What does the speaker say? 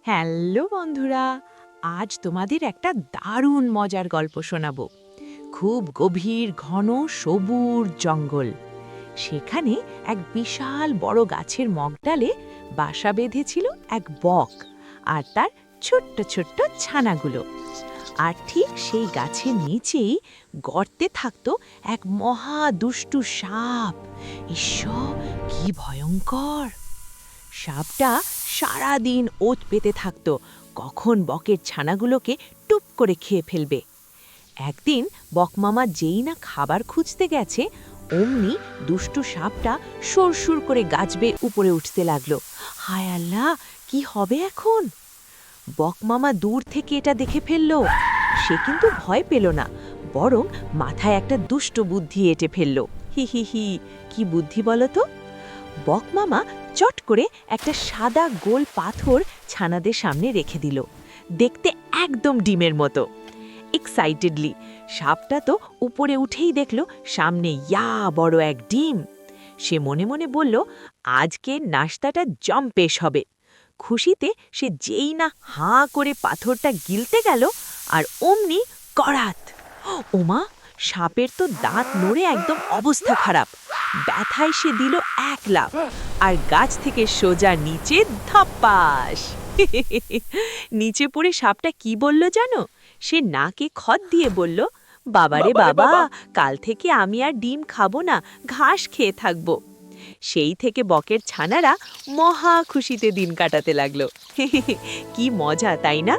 Hello বন্ধুরা, আজ তোমাদের একটা দারুণ মজার গল্প শোনাবো। খুব গভীর ঘন সবুজ জঙ্গল, সেখানে এক বিশাল বড় গাছের মগডালে বাসা বেঁধেছিল এক বক আর তার ছোট্ট ছোট্ট ছানাগুলো। আর ঠিক সেই গাছের নিচেই গর্তে থাকতো এক মহা দুষ্টু সাপ। ঈশ্বর, কি ভয়ঙ্কর! সাপটা সারাদিন ওত পেতে থাকত, কখন বকের ছানাগুলোকে টুপ করে খেয়ে ফেলবে। একদিন বকমামা যেই না খাবার খুঁজতে গেছে, অমনি দুষ্টু সাপটা সুরসুর করে গাছ বেয়ে উপরে উঠতে লাগলো। হায় আল্লাহ, কি হবে এখন? বকমামা দূর থেকে এটা দেখে ফেলল। সে কিন্তু ভয় পেল না, বরং মাথায় একটা দুষ্ট বুদ্ধি এঁটে ফেলল। হি হি হি, কি বুদ্ধি বলো তো? বকমামা চট করে একটা সাদা গোল পাথর ছানাদের সামনে রেখে দিল, দেখতে একদম ডিমের মতো। এক্সাইটেডলি সাপটা তো উপরে উঠেই দেখল সামনে ইয়া বড় এক ডিম। সে মনে মনে বলল, আজকে নাস্তাটা জম্পেশ হবে। খুশিতে সে যেই না হাঁ করে পাথরটা গিলতে গেল, আর অমনি করাত! ওমা, সাপের তো দাঁত নড়ে একদম অবস্থা খারাপ। ব্যথায় সে দিল এক লাফ আর গাছ থেকে সোজা নিচে ধপাস। নিচে পড়ে সাপটা কি বলল জানো? সে নাকে খত দিয়ে বলল, বাবারে বাবা, কাল থেকে আমি আর ডিম খাবো না, ঘাস খেয়ে থাকবো। সেই থেকে বকের ছানারা মহা খুশিতে দিন কাটাতে লাগলো। কি মজা, তাই না?